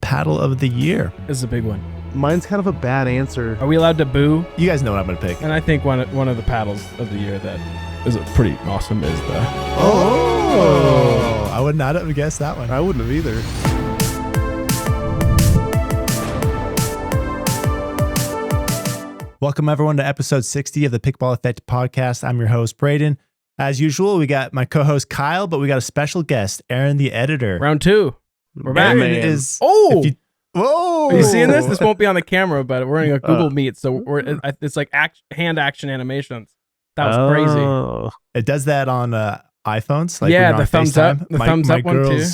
paddle of the year? This is a big one. Mine's kind of a bad answer. Are we allowed to boo? You guys know what I'm going to pick. And I think one of the paddles of the year that is pretty awesome is the... Oh! I would not have guessed that one. I wouldn't have either. Welcome, everyone, to episode 60 of the Pickleball Effect podcast. I'm your host, Braydon. As usual, we got my co-host, Kyle, but we got a special guest, Aaron, the editor. Round two. We're back. Aaron is... Oh! Whoa! Are you seeing this? This won't be on the camera, but we're in a Google Meet, so it's like hand action animations. That was crazy. It does that on iPhones. Like yeah, the thumbs up. The thumbs up one too.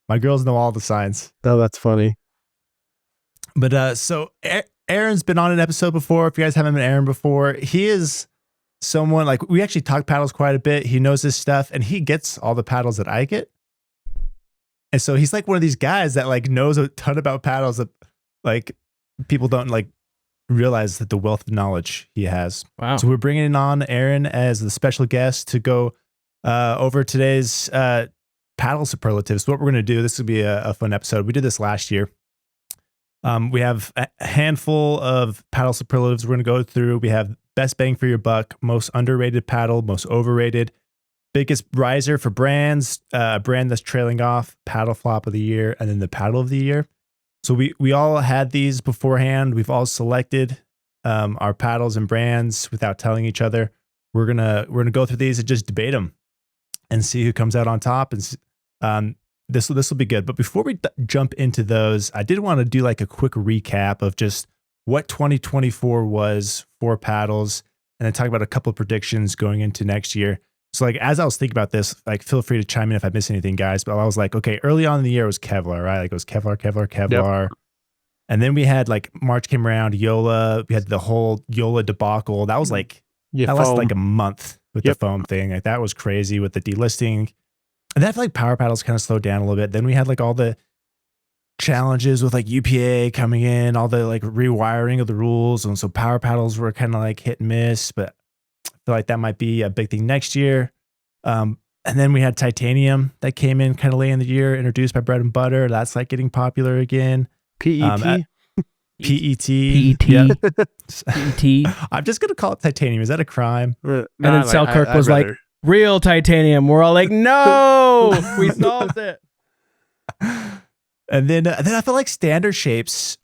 My girls know all the signs. Oh, that's funny. But so Aaron's been on an episode before. If you guys haven't met Aaron before, he is someone like we actually talk paddles quite a bit. He knows this stuff, and he gets all the paddles that I get. And so he's like one of these guys that like knows a ton about paddles that like people don't like realize that the wealth of knowledge he has. Wow. So we're bringing on Aaron as the special guest to go over today's paddle superlatives. What we're going to do, this will be a fun episode. We did this last year. We have a handful of paddle superlatives we're going to go through. We have best bang for your buck, most underrated paddle, most overrated, biggest riser for brands, brand that's trailing off, paddle flop of the year, and then the paddle of the year. So we all had these beforehand. We've all selected our paddles and brands without telling each other. We're gonna go through these and just debate them and see who comes out on top. And this will be good. But before we jump into those, I did want to do like a quick recap of just what 2024 was for paddles, and then talk about a couple of predictions going into next year. So like, as I was thinking about this, like feel free to chime in if I miss anything, guys. But I was like, okay, early on in the year it was Kevlar, right? Like it was Kevlar. Yep. And then we had like March came around, Yola. We had the whole Yola debacle. That was like, that lasted like a month with the foam thing. Like that was crazy with the delisting. And then I feel like power paddles kind of slowed down a little bit. Then we had like all the challenges with like UPA coming in, all the like rewiring of the rules. And so power paddles were kind of like hit and miss, but I feel like that might be a big thing next year. And then we had titanium that came in kind of late in the year, introduced by Bread and Butter. That's like getting popular again. PET. PET. Yep. PET. I'm just going to call it titanium. Is that a crime? And then Selkirk was like, real titanium. We're all like, no, we solved it. And then I feel like standard shapes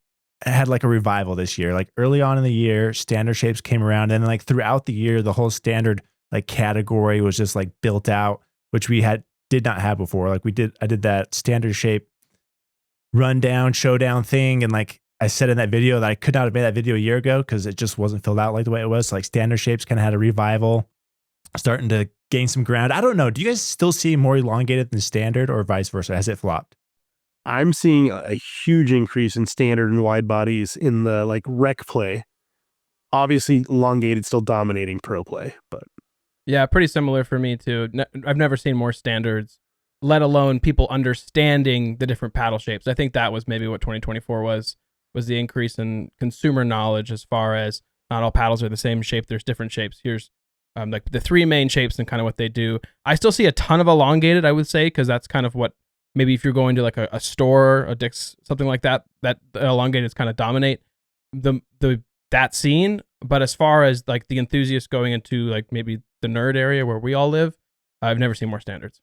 had like a revival this year. Like early on in the year, standard shapes came around, and then like throughout the year, the whole standard like category was just like built out, which we did not have before. Like I did that standard shape rundown showdown thing, and like I said in that video that I could not have made that video a year ago because it just wasn't filled out like the way it was. So like standard shapes kind of had a revival, starting to gain some ground. I don't know. Do you guys still see more elongated than standard, or vice versa? Has it flopped? I'm seeing a huge increase in standard and wide bodies in the like rec play. Obviously, elongated still dominating pro play, but yeah, pretty similar for me too. I've never seen more standards, let alone people understanding the different paddle shapes. I think that was maybe what 2024 was the increase in consumer knowledge as far as not all paddles are the same shape. There's different shapes. Here's like the three main shapes and kind of what they do. I still see a ton of elongated, I would say, because that's kind of what maybe if you're going to like a store, a Dick's, something like that, that elongated kind of dominate that scene. But as far as like the enthusiasts going into like maybe the nerd area where we all live, I've never seen more standards.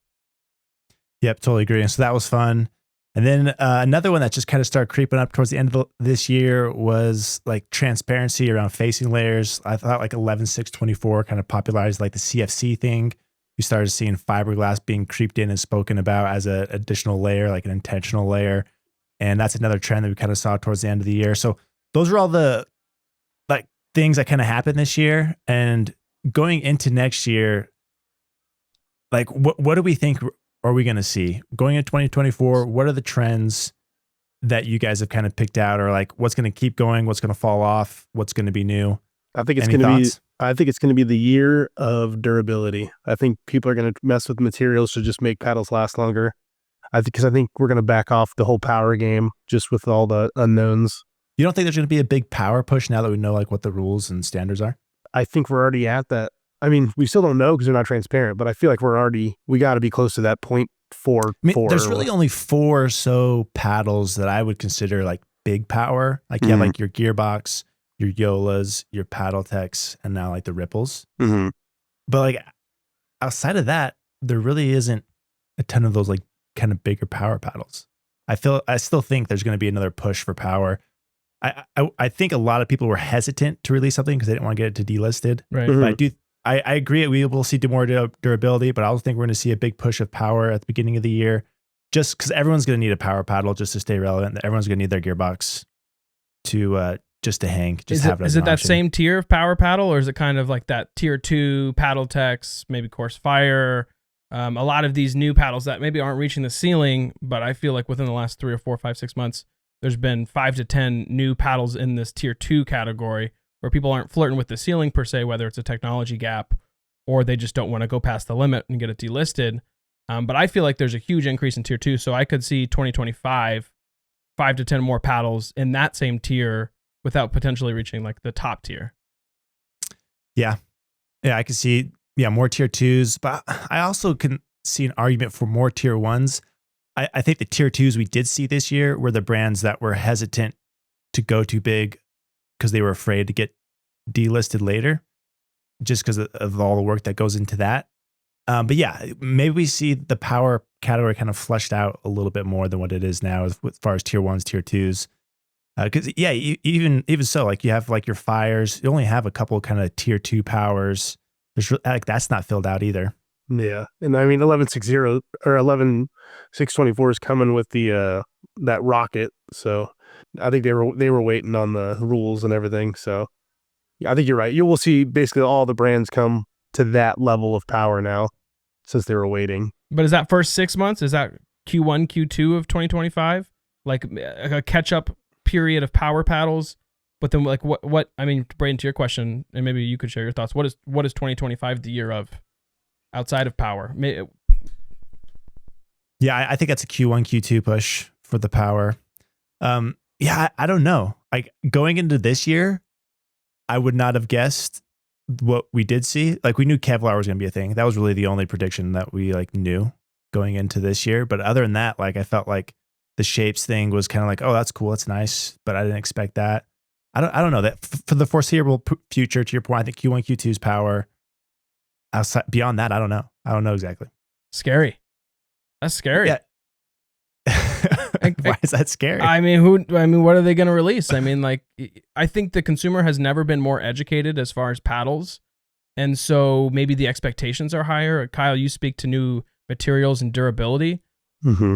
Yep, totally agree. And so that was fun. And then another one that just kind of started creeping up towards the end of this year was like transparency around facing layers. I thought like 11.6.24 kind of popularized like the CFC thing. We started seeing fiberglass being creeped in and spoken about as an additional layer, like an intentional layer. And that's another trend that we kind of saw towards the end of the year. So those are all the like things that kind of happened this year. And going into next year, like what do we think are we going to see going into 2024? What are the trends that you guys have kind of picked out, or like what's going to keep going, what's going to fall off, what's going to be new? I think it's going to be the year of durability. I think people are going to mess with materials to just make paddles last longer. I think we're going to back off the whole power game just with all the unknowns. You don't think there's going to be a big power push now that we know like what the rules and standards are? I think we're already at that. I mean, we still don't know because they're not transparent, but I feel like we got to be close to that point four. There's really only 4 or so paddles that I would consider like big power. Like you have like your Gearbox, your Yolas, your Paddle Techs, and now like the Ripples. Mm-hmm. But like outside of that, there really isn't a ton of those like kind of bigger power paddles. I still think there's going to be another push for power. I think a lot of people were hesitant to release something because they didn't want to get it to delisted. Right. But I agree we will see more durability, but I also think we're going to see a big push of power at the beginning of the year, just because everyone's going to need a power paddle just to stay relevant. Everyone's going to need their Gearbox to just to hang. Just have it as is it that option. same tier of power paddle, or is it kind of like that tier 2 paddle techs, maybe Course Fire? A lot of these new paddles that maybe aren't reaching the ceiling, but I feel like within the last 3 or 4, 5, 6 months, there's been 5 to 10 new paddles in this tier 2 category where people aren't flirting with the ceiling per se, whether it's a technology gap or they just don't want to go past the limit and get it delisted. But I feel like there's a huge increase in tier 2. So I could see 2025, 5 to 10 more paddles in that same tier without potentially reaching like the top tier. Yeah, I can see more tier 2s, but I also can see an argument for more tier 1s. I think the tier 2s we did see this year were the brands that were hesitant to go too big because they were afraid to get delisted later, just because of all the work that goes into that. But yeah, maybe we see the power category kind of fleshed out a little bit more than what it is now as far as tier 1s, tier 2s. Because even so, like you have like your Fires, you only have a couple kind of tier 2 powers. There's like that's not filled out either. Yeah, and I mean 1160 or 11624 is coming with the that rocket, so I think they were waiting on the rules and everything. So yeah, I think you're right. You will see basically all the brands come to that level of power now, since they were waiting. But is that first 6 months? Is that Q1, Q2 of 2025? Like a catch up period of power paddles? But then like what I mean, Braydon, to your question, and maybe you could share your thoughts. What is 2025 the year of? Outside of power. Yeah, I think that's a Q1, Q2 push for the power. Yeah, I don't know. Like going into this year, I would not have guessed what we did see. Like we knew Kevlar was going to be a thing. That was really the only prediction that we like knew going into this year. But other than that, like I felt like the shapes thing was kind of like, oh, that's cool, that's nice, but I didn't expect that. I don't know that for the foreseeable future. To your point, I think Q1, Q2's power. Outside beyond that, I don't know. I don't know exactly. Scary. That's scary. Yeah. Why is that scary? I mean, what are they going to release? I mean, like, I think the consumer has never been more educated as far as paddles, and so maybe the expectations are higher. Kyle, you speak to new materials and durability. Mm-hmm.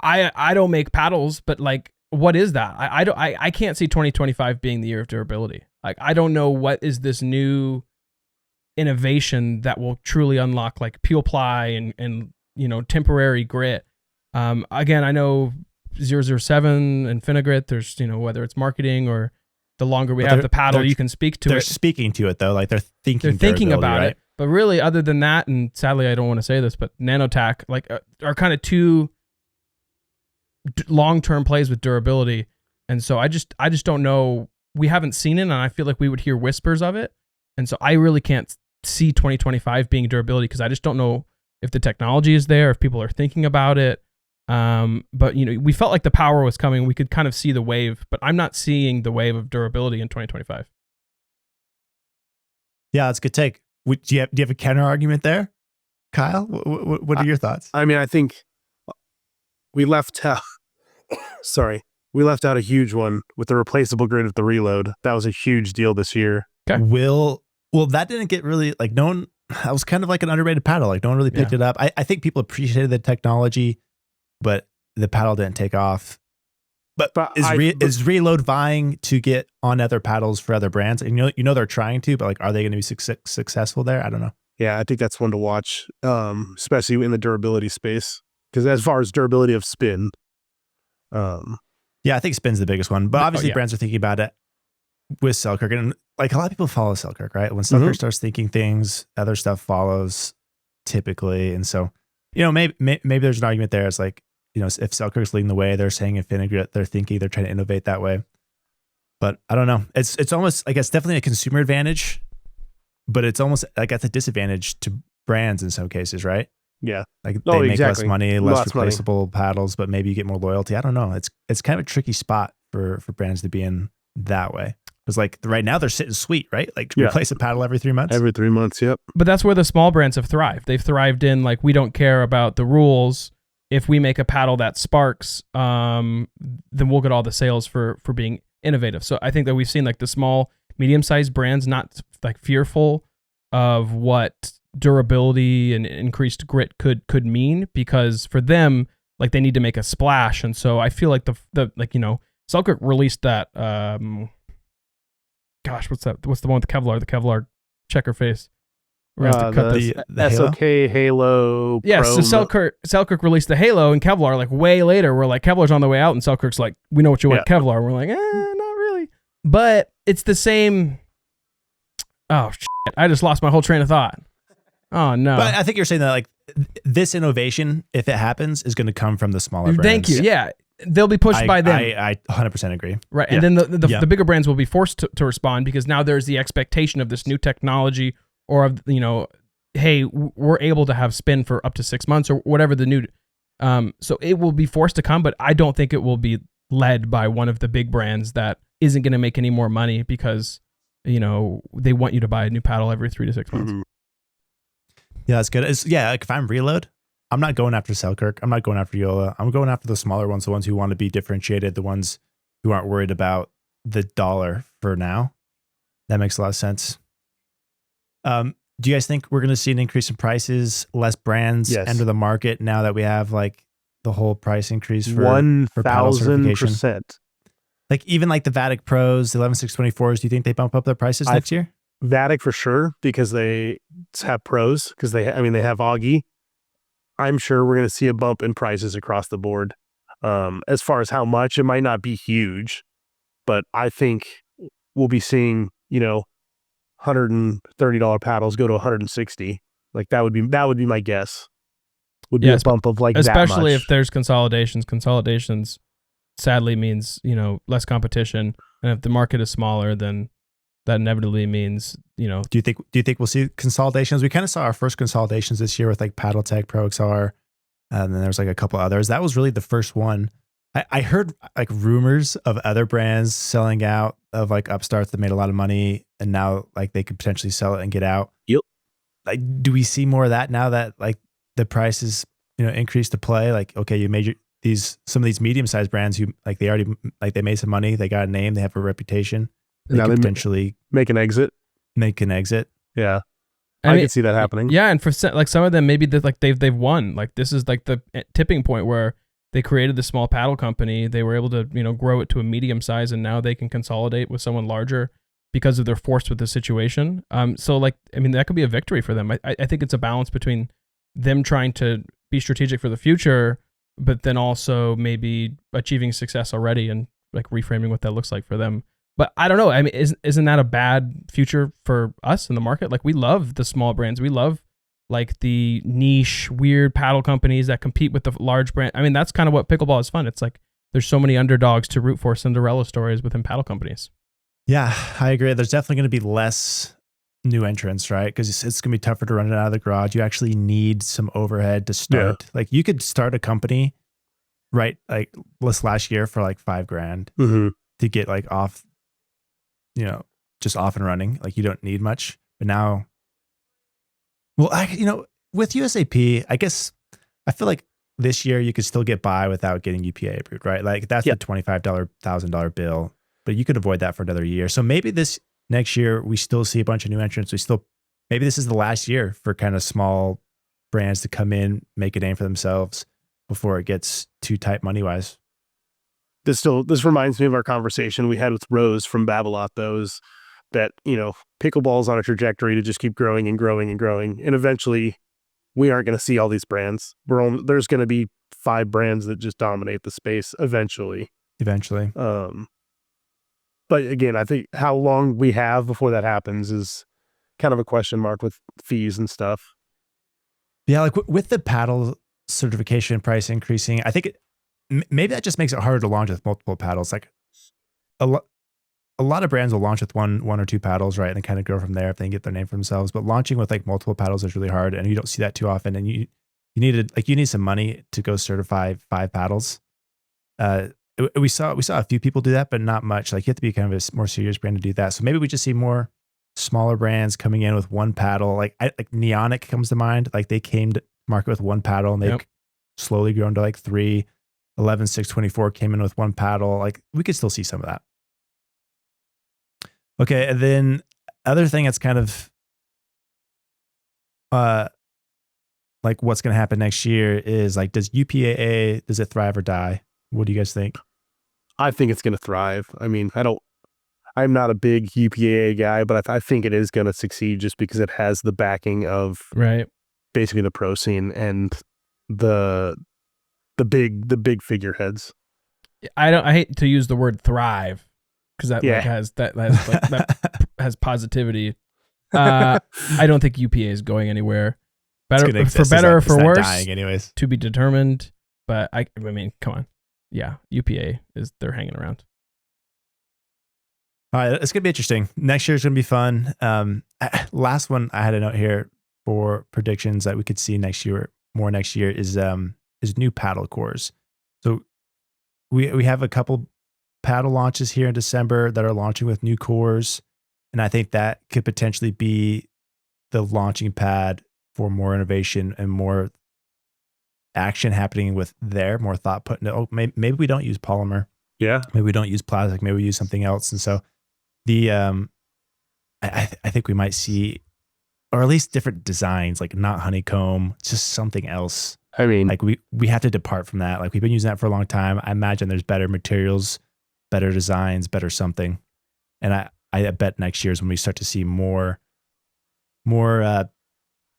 I don't make paddles, but like, what is that? I can't see 2025 being the year of durability. Like, I don't know what is this new innovation that will truly unlock like peel ply and temporary grit. Again, I know 007 and Finagrit, there's whether it's marketing or the longer we have the paddle, you can speak to it. They're speaking to it though, like they're thinking about right? it. But really, other than that, and sadly I don't want to say this, but Nanotac like are kind of two long-term plays with durability. And so I just don't know. We haven't seen it, and I feel like we would hear whispers of it. And so I really can't see 2025 being durability because I just don't know if the technology is there, if people are thinking about it. But we felt like the power was coming. We could kind of see the wave, but I'm not seeing the wave of durability in 2025. Yeah, that's a good take. Do you have a counter argument there, Kyle? What are your thoughts? I mean, I think we left out. We left out a huge one with the replaceable grid at the reload. That was a huge deal this year. Okay. Well, that didn't get really like no one. That was kind of like an underrated paddle. Like no one really picked it up. I think people appreciated the technology, but the paddle didn't take off. But is Reload vying to get on other paddles for other brands? And they're trying to, but like, are they going to be successful there? I don't know. Yeah, I think that's one to watch, especially in the durability space. Because as far as durability of spin, yeah, I think spin's the biggest one. But obviously, brands are thinking about it with Selkirk, and like a lot of people follow Selkirk, right? When Selkirk starts thinking things, other stuff follows typically, and so maybe there's an argument there. It's like if Selkirk's leading the way, they're saying Infinigrit, they're thinking they're trying to innovate that way. But I don't know. It's almost like it's definitely a consumer advantage, but it's almost like at a disadvantage to brands in some cases, right? Yeah. Like Oh, they make less exactly. money, less Lots of money. replaceable paddles, but maybe you get more loyalty. I don't know. It's kind of a tricky spot for brands to be in that way. Because like right now they're sitting sweet, right? Like Yeah. replace a paddle every 3 months. Every 3 months, yep. But that's where the small brands have thrived. They've thrived in like, we don't care about the rules. If we make a paddle that sparks, then we'll get all the sales for being innovative. So I think that we've seen like the small, medium-sized brands not like fearful of what durability and increased grit could mean, because for them, like they need to make a splash. And so I feel like the like, you know, Selkirk released that gosh, what's that? What's the one with the Kevlar checker face? We're gonna have to cut this. The Halo? SOK Halo. Yeah, Pro. so Selkirk released the Halo, and Kevlar like way later. We're like, Kevlar's on the way out, and Selkirk's like, we know what you want, Kevlar. We're like, not really. But it's the same. Oh shit! I just lost my whole train of thought. Oh no! But I think you're saying that like this innovation, if it happens, is going to come from the smaller brands. Thank you. Yeah, they'll be pushed by them. I 100% agree. Right, and then the bigger brands will be forced to respond, because now there's the expectation of this new technology, or of, you know, hey, we're able to have spin for up to 6 months or whatever the new. So it will be forced to come, but I don't think it will be led by one of the big brands that isn't going to make any more money because, you know, they want you to buy a new paddle every 3 to 6 months. Mm-hmm. Yeah, that's good. Like if I'm Reload, I'm not going after Selkirk. I'm not going after Yola. I'm going after the smaller ones, the ones who want to be differentiated, the ones who aren't worried about the dollar for now. That makes a lot of sense. Do you guys think we're going to see an increase in prices, less brands enter the market now that we have like the whole price increase for paddle certification? 1,000%. Like even like the Vatic Pros, the 11624s, do you think they bump up their prices next year? Vatic for sure, because they have pros, because they have Augie. I'm sure we're going to see a bump in prices across the board. As far as how much, it might not be huge, but I think we'll be seeing, you know, $130 paddles go to $160. Like that would be my guess. Would be a bump of like especially that much. If there's consolidations. Consolidations sadly means, you know, less competition, and if the market is smaller, then that inevitably means, you know. Do you think we'll see consolidations? We kind of saw our first consolidations this year with like Paddle Tech, Pro XR, and then there's like a couple others. That was really the first one. I heard like rumors of other brands selling out, of like upstarts that made a lot of money and now like they could potentially sell it and get out. Yep. Like, do we see more of that now that like the prices, you know, increased to play? Like, okay, you made some of these medium-sized brands who like they already like they made some money, they got a name, they have a reputation. They could potentially make an exit. Yeah. I could see that happening. Yeah, and for like some of them, maybe like they've won. Like this is like the tipping point where they created the small paddle company. They were able to, you know, grow it to a medium size, and now they can consolidate with someone larger because of they're forced with the situation. So like, I mean, that could be a victory for them. I think it's a balance between them trying to be strategic for the future, but then also maybe achieving success already and like reframing what that looks like for them. But I don't know. I mean, isn't that a bad future for us in the market? Like we love the small brands. We love like the niche, weird paddle companies that compete with the large brand. I mean, that's kind of what pickleball is fun. It's like there's so many underdogs to root for, Cinderella stories within paddle companies. Yeah, I agree. There's definitely going to be less new entrants, right? Because it's going to be tougher to run it out of the garage. You actually need some overhead to start. Yeah. Like you could start a company, right? Like last year for like $5,000 to get like off, you know, just off and running. Like you don't need much. But now, well, with USAP, I guess I feel like this year you could still get by without getting UPA approved, right? Like that's the $25,000 bill, but you could avoid that for another year. So maybe this next year we still see a bunch of new entrants. Maybe this is the last year for kind of small brands to come in, make a name for themselves before it gets too tight money wise. This reminds me of our conversation we had with Rose from Babolat, those that, you know, pickleball's on a trajectory to just keep growing and growing and growing. And eventually we aren't going to see all these brands. There's going to be 5 brands that just dominate the space eventually. But again, I think how long we have before that happens is kind of a question mark with fees and stuff. Yeah. Like with the paddle certification price increasing, I think maybe that just makes it harder to launch with multiple paddles. Like a lot of brands will launch with one or two paddles, right? And then kind of grow from there if they can get their name for themselves. But launching with like multiple paddles is really hard, and you don't see that too often. And you you need some money to go certify 5 paddles. We saw a few people do that, but not much. Like you have to be kind of a more serious brand to do that. So maybe we just see more smaller brands coming in with 1 paddle. Like Neonic comes to mind. Like they came to market with 1 paddle and they've slowly grown to like 3. 11, 6, 24 came in with 1 paddle. Like we could still see some of that. Okay, and then other thing that's kind of like what's going to happen next year is like, does UPAA, does it thrive or die? What do you guys think? I think it's going to thrive. I mean, I'm not a big UPAA guy, but I think it is going to succeed just because it has the backing of basically the pro scene and the big figureheads. I hate to use the word thrive because that that has positivity. I don't think UPA is going anywhere. For better or for worse, dying anyways. To be determined. But I mean, come on. Yeah, UPA they're hanging around. All right, it's gonna be interesting. Next year's gonna be fun. Last one I had a note here for predictions that we could see next year is new paddle cores. So we have a couple paddle launches here in December that are launching with new cores, and I think that could potentially be the launching pad for more innovation and more action happening with more thought put into, maybe we don't use polymer. Yeah. Maybe we don't use plastic. Maybe we use something else. And so I think we might see, or at least different designs, like not honeycomb, just something else. I mean, like we have to depart from that. Like we've been using that for a long time. I imagine there's better materials, better designs, better something. And I bet next year is when we start to see more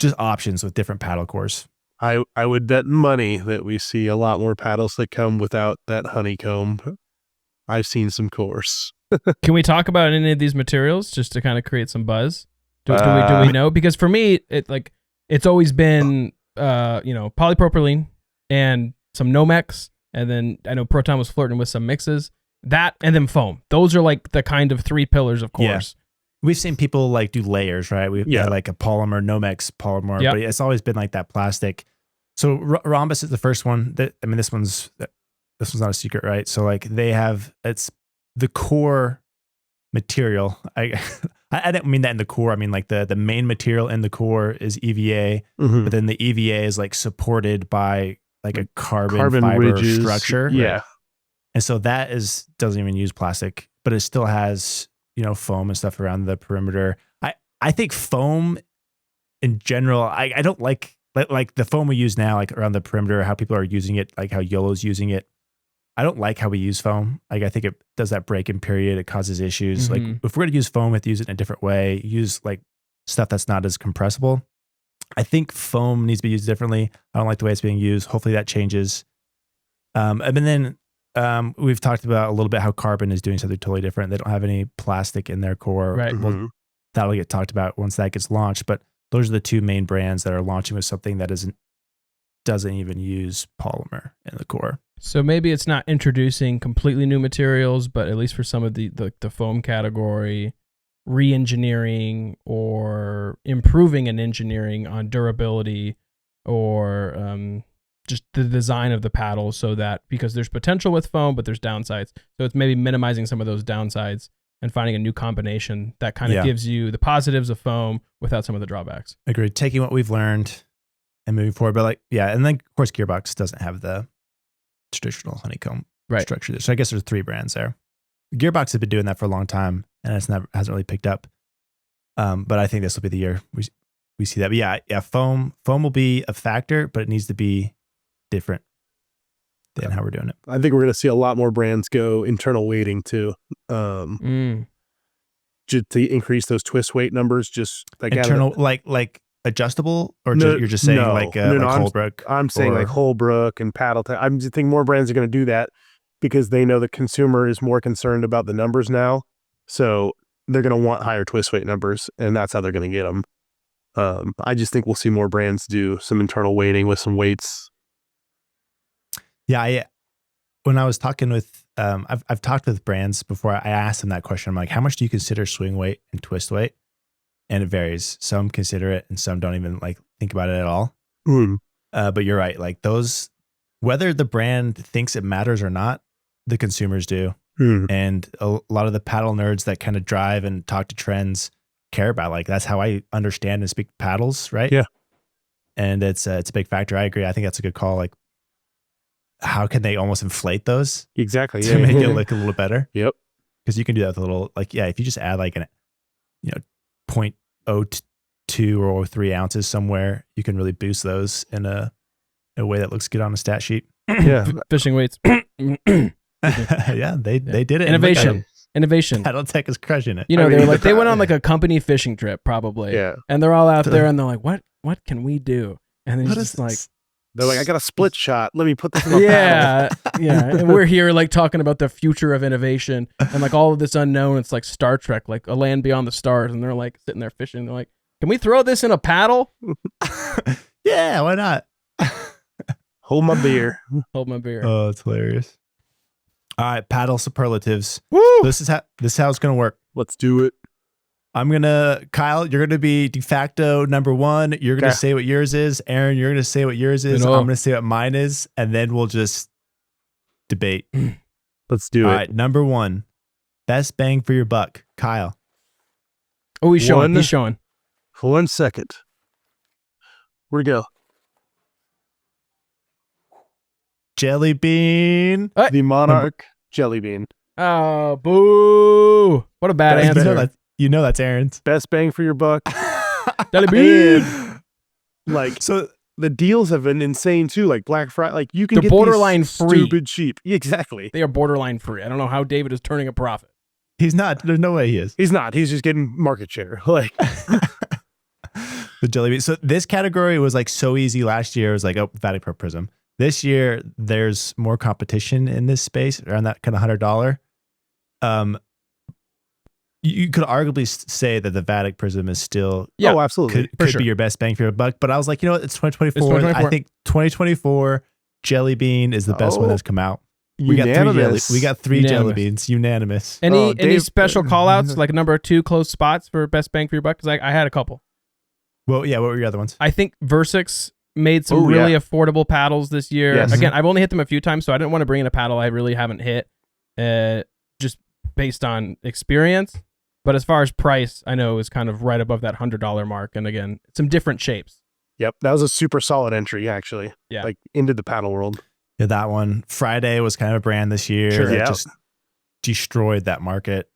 just options with different paddle cores. I would bet money that we see a lot more paddles that come without that honeycomb. I've seen some cores. Can we talk about any of these materials just to kind of create some buzz? Do we know? Because for me, it's always been polypropylene and some Nomex, and then I know Proton was flirting with some mixes. That and then foam. Those are like the kind of 3 pillars of cores. Yeah. We've seen people like do layers, right? We've got like a polymer, Nomex polymer, but it's always been like that plastic. So Rhombus is the first one. This one's not a secret, right? So like it's the core material. I didn't mean that in the core. I mean like the main material in the core is EVA, but then the EVA is like supported by like a carbon fiber ridges, structure. Yeah. Right? And so that doesn't even use plastic, but it still has foam and stuff around the perimeter. I think foam in general, I don't like the foam we use now, like around the perimeter, how people are using it, like how YOLO's using it. I don't like how we use foam. Like I think it does that break-in period. It causes issues. Like if we're going to use foam, we have to use it in a different way. Use like stuff that's not as compressible. I think foam needs to be used differently. I don't like the way it's being used. Hopefully that changes. And then we've talked about a little bit how carbon is doing something totally different. They don't have any plastic in their core. Right. Well, that'll get talked about once that gets launched. But those are the 2 main brands that are launching with something that doesn't even use polymer in the core. So maybe it's not introducing completely new materials, but at least for some of the foam category, re-engineering or improving an engineering on durability or just the design of the paddle, so that because there's potential with foam, but there's downsides. So it's maybe minimizing some of those downsides and finding a new combination that kind of gives you the positives of foam without some of the drawbacks. Agreed. Taking what we've learned and moving forward. But and then of course Gearbox doesn't have the traditional honeycomb structure. So I guess there's 3 brands there. Gearbox has been doing that for a long time and hasn't really picked up. But I think this will be the year we see that. But foam will be a factor, but it needs to be different than how we're doing it. I think we're going to see a lot more brands go internal weighting too. Just to increase those twist weight numbers, just like internal, like adjustable, or you're just saying Holbrook? I'm saying like Holbrook and Paddle. I'm just thinking more brands are going to do that because they know the consumer is more concerned about the numbers now. So they're going to want higher twist weight numbers, and that's how they're going to get them. I just think we'll see more brands do some internal weighting with some weights. Yeah, when I was talking with, I've talked with brands before. I asked them that question. I'm like, how much do you consider swing weight and twist weight? And it varies. Some consider it, and some don't even think about it at all. But you're right. Like those, whether the brand thinks it matters or not, the consumers do. And a lot of the paddle nerds that kind of drive and talk to trends care about, like, that's how I understand and speak paddles, right? Yeah. And it's a big factor. I agree. I think that's a good call. Like, how can they almost inflate those Exactly. to Yeah. make it look a little better? Yep. Because you can do that with a little, like, yeah, if you just add like an, 0.02 or 3 ounces somewhere, you can really boost those in a way that looks good on a stat sheet. Yeah. Fishing weights. Yeah, they did it. Innovation. Paddle Tech is crushing it. You know, they went on like a company fishing trip probably. Yeah. And they're all out there and they're like, what can we do? And then What it's is just like, this? They're like, I got a split shot. Let me put this in a paddle. yeah, yeah. And we're here like talking about the future of innovation and like all of this unknown. It's like Star Trek, like a land beyond the stars. And they're like sitting there fishing. They're like, can we throw this in a paddle? Yeah, why not? Hold my beer. Hold my beer. Oh, it's hilarious. All right, paddle superlatives. Woo! This is how it's gonna work. Let's do it. Kyle, you're gonna be de facto number 1. You're gonna Okay. say what yours is. Aaron, you're gonna say what yours is. You know. I'm gonna say what mine is, and then we'll just debate. Let's do All it. right, number 1, best bang for your buck, Kyle. Oh, he's showing. One. He's showing. For 1 second. Where'd it go? Jelly bean. The Monarch Jelly Bean. Oh, boo. What a bad answer. You know that's Aaron's. Best bang for your buck. Jelly bean. And, like, So the deals have been insane too. Like Black Friday, like you can They're get borderline these free. stupid cheap. Yeah, exactly. They are borderline free. I don't know how David is turning a profit. he's not. There's no way he is. He's not. He's just getting market share. Like, The jelly bean. So this category was like so easy last year. It was like, oh, Vatic Pro Prism. This year, there's more competition in this space around that kind of $100. You could arguably say that the Vatic Prism is still Yeah. oh, absolutely. could sure. be your best bang for your buck. But I was like, you know what? It's 2024. It's 2024. I think 2024 Jelly Bean is the best one Oh. that's come out. Unanimous. We got three jelly Unanimous. beans. Unanimous. Any Dave- special call outs, like number 2 close spots for best bang for your buck? Because I had a couple. Well, yeah. What were your other ones? I think Versix made some Oh, really yeah. affordable paddles this year. Yes. Again, I've only hit them a few times, so I didn't want to bring in a paddle I really haven't hit, just based on experience. But as far as price, I know it was kind of right above that $100 mark. And again, some different shapes. Yep, that was a super solid entry actually. Yeah. Like into the paddle world. Yeah, that one. Friday was kind of a brand this year Sure. that Yeah. just destroyed that market.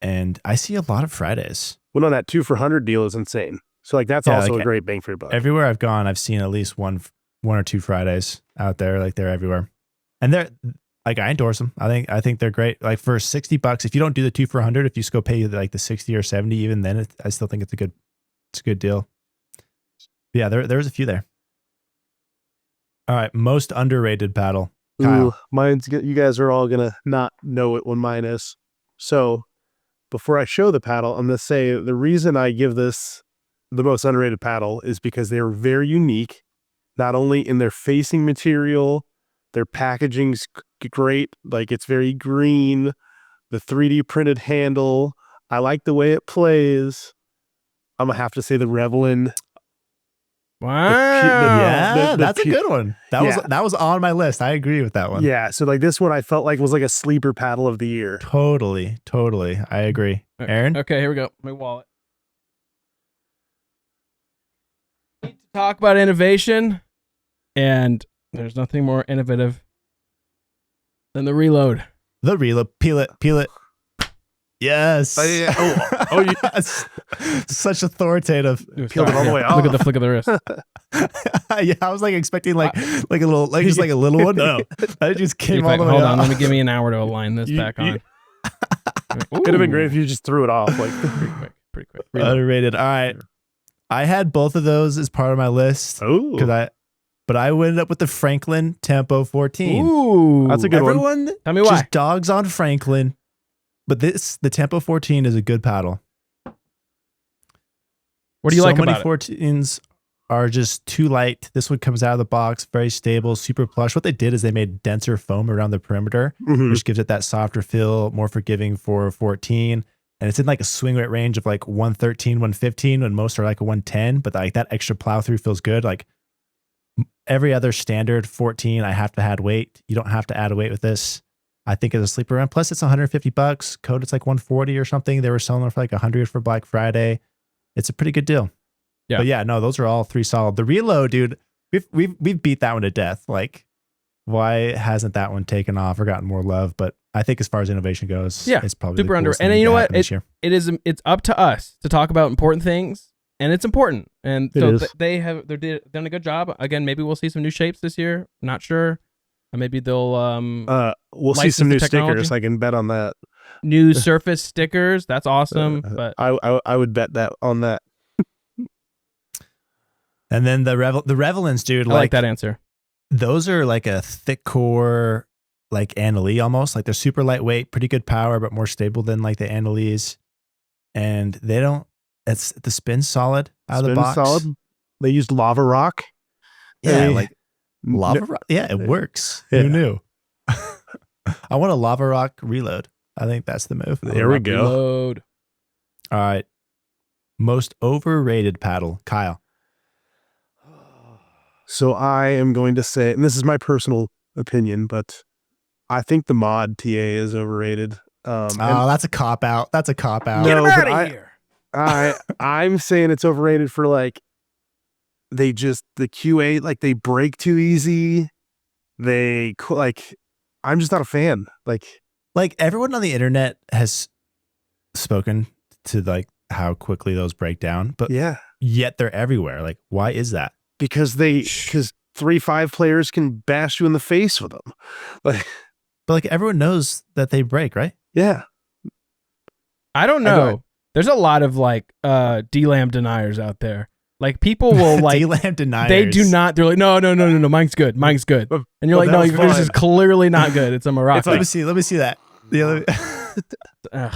And I see a lot of Fridays. Well, no, that 2 for $100 deal is insane. So like that's Yeah, also like, a great bang for your buck. Everywhere I've gone, I've seen at least one or two Fridays out there. Like they're everywhere, and they're like, I endorse them. I think they're great. Like for $60, if you don't do the 2 for $100, if you just go pay like the 60 or 70, even then, I still think it's a good deal. But yeah, there was a few there. All right, most underrated paddle, Kyle. Ooh, you guys are all gonna not know it when mine is. So before I show the paddle, I'm gonna say the reason I give this the most underrated paddle is because they are very unique, not only in their facing material, their packaging's great, like it's very green, the 3D printed handle. I like the way it plays. I'm gonna have to say the Revlin. Wow. Yeah, the that's a pu- good one. That was on my list. I agree with that one. Yeah, so like this one I felt like was like a sleeper paddle of the year. Totally. I agree. Aaron? Okay, here we go. My wallet. Need to talk about innovation, and there's nothing more innovative than the reload. The reload. Peel it. Yes. Oh, you Such authoritative. peeled it all the way Look at off. the flick of the wrist. Yeah, I was like expecting like a little, like just like a little one. No, I just came all the way Hold off. on, let me give me an hour to align this You- back you- on. Could have been great if you just threw it off. Like Pretty quick. Reload. Underrated. All right, I had both of those as part of my list oh, but I ended up with the Franklin Tempo 14. Ooh, That's a good one. Everyone Tell me why. just dogs on Franklin, but the Tempo 14 is a good paddle. What do you like so many about it? 14s are just too light. This one comes out of the box, very stable, super plush. What they did is they made denser foam around the perimeter, Mhm. which gives it that softer feel, more forgiving for 14. And it's in like a swing rate range of like 113, 115, when most are like a 110. But like that extra plow through feels good. Like every other standard 14, I have to add weight. You don't have to add a weight with this. I think it's a sleeper round. Plus, it's $150. Code, it's like 140 or something. They were selling them for like 100 for Black Friday. It's a pretty good deal. Yeah. But yeah, no, those are all 3 solid. The reload, dude, we've beat that one to death. Like, why hasn't that one taken off or gotten more love? But I think as far as innovation goes, it's probably super the under. coolest And thing you know to what? happen this year. It's up to us to talk about important things, and it's important. And It so is. they're done a good job. Again, maybe we'll see some new shapes this year. Not sure. Maybe they'll we'll see license some the new technology. stickers. I can bet on that. new surface stickers. That's awesome. But I would bet that on that. And then the Revelins, dude, I like that answer. those are like a thick core, like Annalee almost. Like they're super lightweight, pretty good power, but more stable than like the Annalees. And they don't. It's the spin's solid out of the box. Solid. They used lava rock. Yeah, They- like lava rock. Yeah, it works. Yeah. Who knew? I want a lava rock reload. I think that's the move. There we go. Reload. All right. Most overrated paddle, Kyle. So I am going to say, and this is my personal opinion, but I think the mod TA is overrated. Oh, that's a cop out. That's a cop out. No, Get but him out of here. I'm saying it's overrated for like the QA, like they break too easy. I'm just not a fan. Like everyone on the internet has spoken to like how quickly those break down, but yeah, yet they're everywhere. Like, why is that? because 3-5 players can bash you in the face with them. Like, But like everyone knows that they break, right? yeah, I don't know. There's a lot of like DLAM deniers out there. Like people will like DLAM deniers. they do not. They're like, no, mine's good. Mine's good. And you're Well, like, no, that was yours fine. is clearly not good. It's a Morocco. Let me see that. The other. Ugh.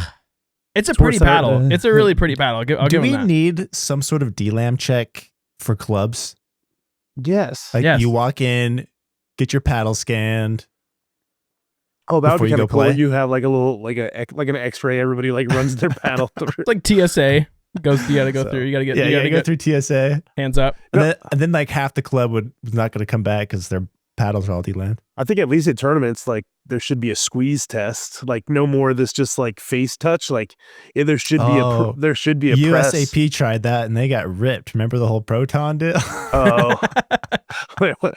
It's a pretty worse than- battle. It's a really pretty battle. I'll Do give we them that. need some sort of DLAM check for clubs? yes. Like Yes. you walk in, get your paddle scanned. Oh, that would before be you kind go of cool. play? You have like a little like an X-ray. Everybody like runs their paddle through. It's like TSA goes. You got to go So, through. You got to get. Yeah, you you got to gotta go get through TSA. hands up. And then like half the club was not going to come back because their paddles are all DLAM. I think at least at tournaments, like there should be a squeeze test. Like no more of this just like face touch. Like there should be Oh, there should be a press. USAP tried that and they got ripped. Remember the whole proton deal? Oh, wait, what?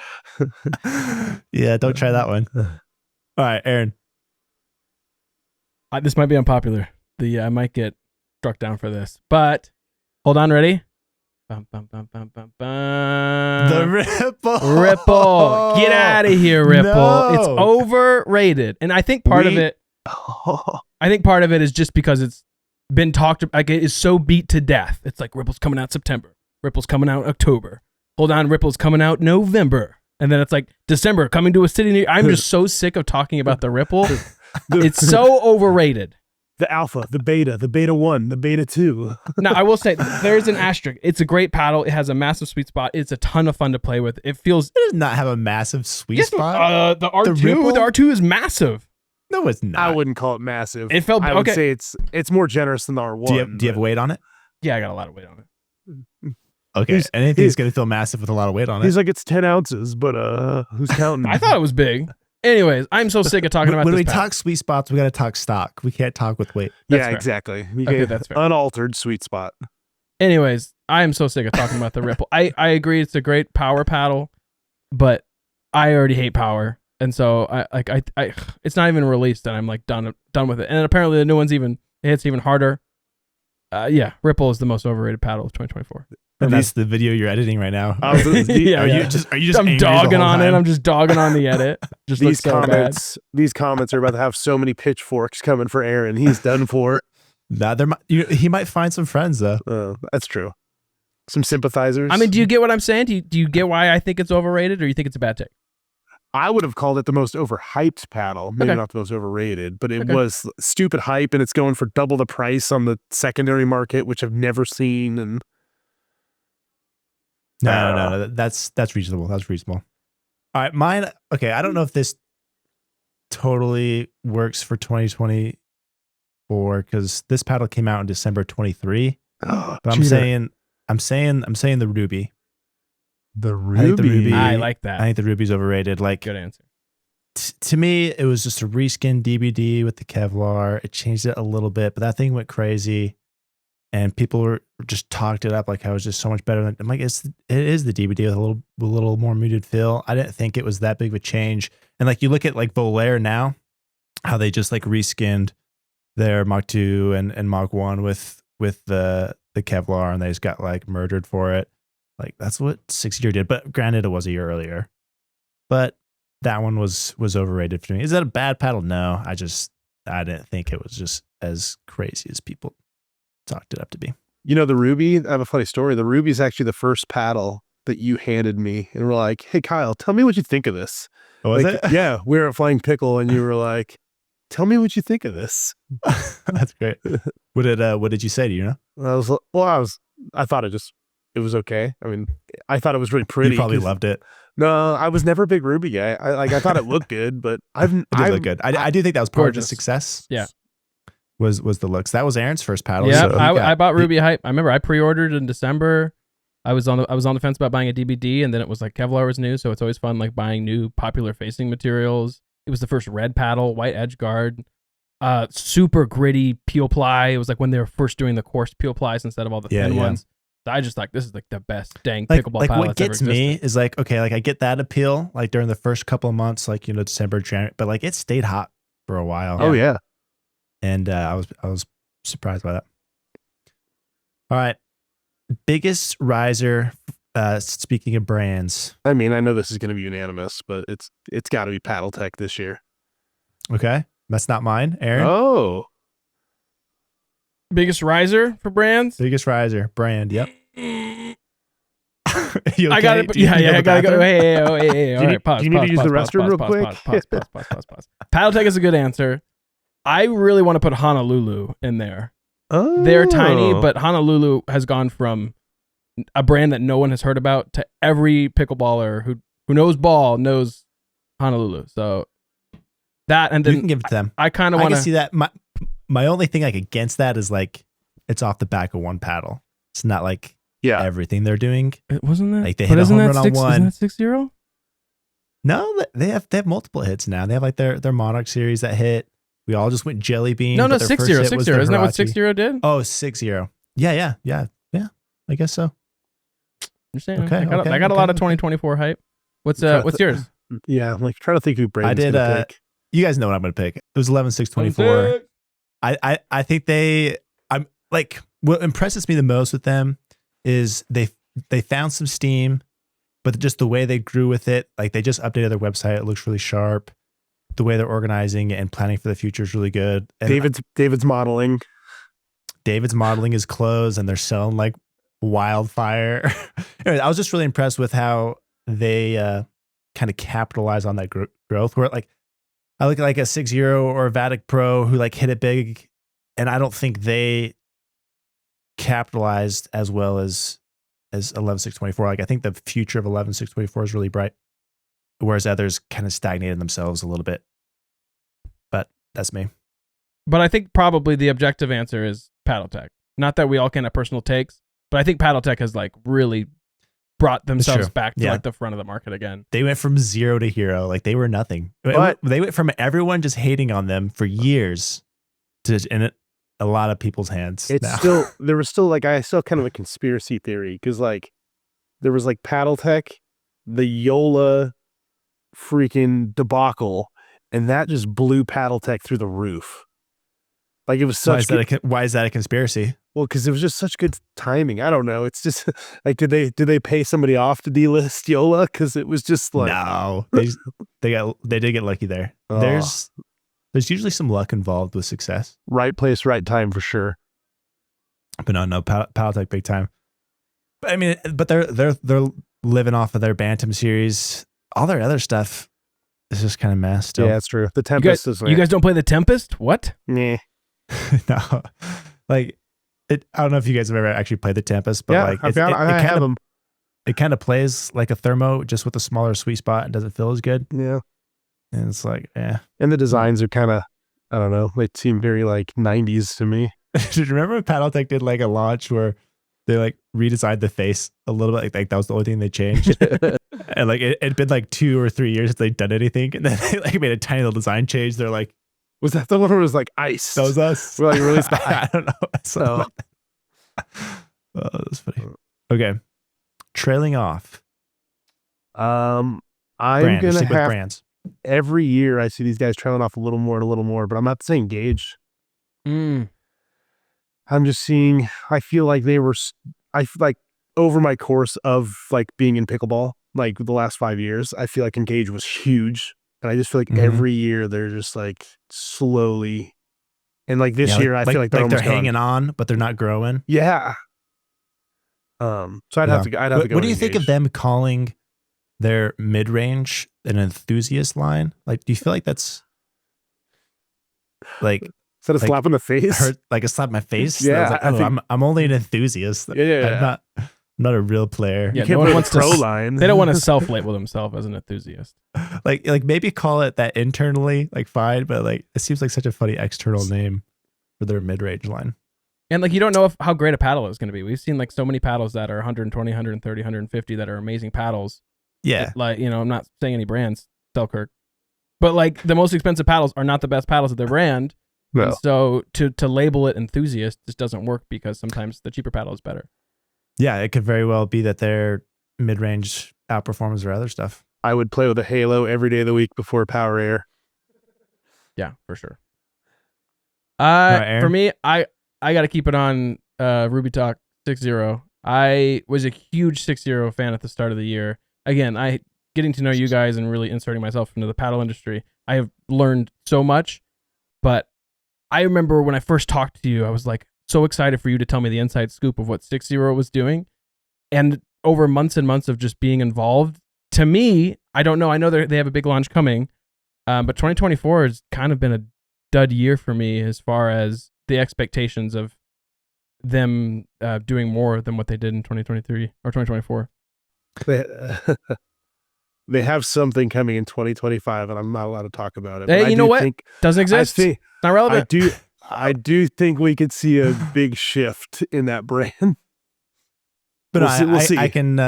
Yeah, don't try that one. All right, Aaron. This might be unpopular. I might get struck down for this, but hold on. Ready? Bum, bum, bum, bum, bum, bum. The Ripple. Ripple. Get out of here, Ripple. No. It's overrated. And I think part of it is just because it's been talked about, like it is so beat to death. It's like Ripple's coming out September. Ripple's coming out October. Hold on, Ripple's coming out November. And then it's like December coming to a city near. I'm just so sick of talking about the Ripple. It's so overrated. The alpha, the beta 1, the beta 2. Now, I will say there's an asterisk. It's a great paddle. It has a massive sweet spot. It's a ton of fun to play with. It feels. It does not have a massive sweet spot. The R2, Ripple? the R2 is massive. No, it's not. I wouldn't call it massive. It felt I would okay. say it's more generous than the R1. Do you have weight on it? Yeah, I got a lot of weight on it. Okay, anything's going to feel massive with a lot of weight on it. He's like, it's 10 ounces, but who's counting? I thought it was big. Anyways, I'm so sick of talking about when this we paddle. talk sweet spots, we got to talk stock. We can't talk with weight. That's yeah, fair. exactly. Okay, that's fair. Unaltered sweet spot. Anyways, I am so sick of talking about the Ripple. I agree it's a great power paddle, but I already hate power. And so I it's not even released and I'm like done with it. And apparently the new one's it hits even harder. Yeah, Ripple is the most overrated paddle of 2024. And that's the video you're editing right now. Yeah, Are yeah. you just I'm angry the dogging whole on it. time? I'm just dogging on the edit. Just looks so bad. These comments are about to have so many pitchforks coming for Aaron. He's done for. Nah, he might find some friends though. That's true. Some sympathizers. I mean, do you get what I'm saying? Do you get why I think it's overrated, or you think it's a bad take? I would have called it the most overhyped paddle. Maybe Okay. not the most overrated, but it Okay. was stupid hype, and it's going for double the price on the secondary market, which I've never seen. And No. That's reasonable. That's reasonable. All right, mine. Okay, I don't know if this totally works for 2024 because this paddle came out in December 23. But I'm saying the Ruby. The I think the Ruby. Ruby. I like that. I think the Ruby's overrated. Like Good answer. to me, it was just a reskin DBD with the Kevlar. It changed it a little bit, but that thing went crazy, and people were just talked it up like how it was just so much better. I'm like, it is the DBD with a little more muted feel. I didn't think it was that big of a change. And like you look at like Volair now, how they just like reskinned their Mach 2 and Mach 1 with the Kevlar, and they just got like murdered for it. Like that's what 6-year did. But granted, it was a year earlier. But that one was overrated for me. Is that a bad paddle? No, I didn't think it was just as crazy as people talked it up to be. You know, the Ruby, I have a funny story. The Ruby is actually the first paddle that you handed me. And we're like, hey, Kyle, tell me what you think of this. Oh, was like, it? Yeah, we were at Flying Pickle and you were like, tell me what you think of this. That's great. What did you say? Do you know? I thought it was okay. I mean, I thought it was really pretty. You probably loved it. No, I was never a big Ruby guy. I thought it looked good, but it did look good. I do think that was part of the Gorgeous. success. Yeah. Was the looks. That was Aaron's first paddle. Yeah, so I bought Ruby Hype. I remember I pre-ordered in December. I was on the fence about buying a DBD, and then it was like Kevlar was new, so it's always fun like buying new popular facing materials. It was the first red paddle, white edge guard, super gritty peel ply. It was like when they were first doing the coarse peel plies instead of all the thin ones. I just like, this is like the best dang pickleball paddle what that's ever gets existed. me is like, okay, like I get that appeal like during the first couple of months, like, you know, December, January, but like it stayed hot for a while. Oh yeah. And I was surprised by that. All right. Biggest riser, speaking of brands. I mean, I know this is going to be unanimous, but it's got to be Paddle Tech this year. Okay. That's not mine, Aaron. Oh. Biggest riser for brands? Biggest riser brand. Yep. You I okay? got it. Do you Yeah, need to I gotta go. bathroom? Hey. All right, pause. do you need to use the restroom real quick? Pause. Paddle Tech is a good answer. I really want to put Honolulu in there. Oh. They're tiny, but Honolulu has gone from a brand that no one has heard about to every pickleballer who knows ball knows Honolulu. So that, and then You can give it to them. I kind of I want can to see that. My only thing like against that is like it's off the back of one paddle. It's not like everything they're doing. Wasn't that Like they hit a home run on one. Isn't that 6-0? No, they have multiple hits now. They have like their Monarch series that hit. We all just went Jelly Bean. No, but their 6-0. first hit was 6-0. their Isn't that what Hirachi. 6-0 did? Oh, 6-0. Yeah. I guess so. You're saying Okay, I got a lot of 2024 hype. What's yours? Yeah, I'm like trying to think who Braydon's I did. gonna pick. You guys know what I'm going to pick. It was 11-6-24. I think I'm like, what impresses me the most with them is they found some steam, but just the way they grew with it, like they just updated their website. It looks really sharp. The way they're organizing and planning for the future is really good. And David's modeling. David's modeling his clothes and they're selling like wildfire. Anyway, I was just really impressed with how they kind of capitalize on that growth. Where like I look at like a 6-0 or a Vatic Pro who like hit it big, and I don't think they capitalized as well as 11-6-24. Like I think the future of 11-6-24 is really bright, whereas others kind of stagnated themselves a little bit. But that's me. But I think probably the objective answer is Paddle Tech. Not that we all can have personal takes, but I think Paddle Tech has like really brought themselves back to like the front of the market again. They went from 0 to hero. Like they were nothing. But they went from everyone just hating on them for years to in a lot of people's hands. it's now. there was still like I saw kind of a conspiracy theory because like there was like Paddle Tech, the Yola freaking debacle, and that just blew Paddle Tech through the roof. Like it was such why is that a conspiracy? Well, because it was just such good timing. I don't know. It's just like did they pay somebody off to delist Yola? Because it was just like No, they did get lucky there. Oh. There's usually some luck involved with success. Right place, right time for sure. But no, Paddle Tech big time. But I mean, but they're living off of their Bantam series. All their other stuff is just kind of mess still. Yeah, that's true. The Tempest is like, you guys don't play the Tempest? What? nah. No, like I don't know if you guys have ever actually played the Tempest, but like I have them. It kind of plays like a thermo, just with a smaller sweet spot, and doesn't feel as good. Yeah, And it's like, yeah. and the designs are kind of, I don't know. They seem very like 90s to me. Do you remember when Paddle Tech did like a launch where they like redesigned the face a little bit. Like that was the only thing they changed. And like it'd been like 2 or 3 years since they'd done anything, and then they like made a tiny little design change. They're like, Was that the one where it was like ice? that was us. We're like released the I don't know. So Like that. Oh, that's funny. Okay, trailing off. I'm Brand. gonna Stick with have brands. every year I see these guys trailing off a little more and a little more, but I'm not saying Gage. Mm. I'm just seeing. I feel like they were. I feel like over my course of like being in pickleball, like the last 5 years, I feel like Engage was huge, and I just feel like Mhm. every year they're just like slowly, and like this Yeah, year I feel like they're almost hanging gone. on, but they're not growing. Yeah. So I'd have to. Go. What do you with think of Engage. them calling their mid range an enthusiast line? Like, do you feel like that's like Is that a slap in the face? hurt, like a slap in my face? I Yeah, was like, I oh, think- I'm only an enthusiast. Yeah. I'm not a real player. Yeah, You can't no one put wants a to pro s- line. They don't want to self-label themselves as an enthusiast. Like maybe call it that internally, like fine, but like it seems like such a funny external name for their mid range line. And like you don't know how great a paddle is going to be. We've seen like so many paddles that are 120, 130, 150 that are amazing paddles. Yeah, Like, you know, I'm not saying any brands, Selkirk. But like the most expensive paddles are not the best paddles of their brand. No. And so to label it enthusiast just doesn't work because sometimes the cheaper paddle is better. yeah, it could very well be that their mid range outperforms their other stuff. I would play with a Halo every day of the week before Power Air. Yeah, for sure. Aaron? For me, I got to keep it on Ruby Talk 6.0. I was a huge 6.0 fan at the start of the year. Again, getting to know you guys and really inserting myself into the paddle industry, I have learned so much. But I remember when I first talked to you, I was like so excited for you to tell me the inside scoop of what 6.0 was doing. And over months and months of just being involved, to me, I don't know. I know they have a big launch coming, but 2024 has kind of been a dud year for me as far as the expectations of them doing more than what they did in 2023 or 2024. They have something coming in 2025, and I'm not allowed to talk about it. Hey, but you know what? Doesn't I exist. think It's not relevant. I do think we could see a big shift in that brand. But We'll see. I can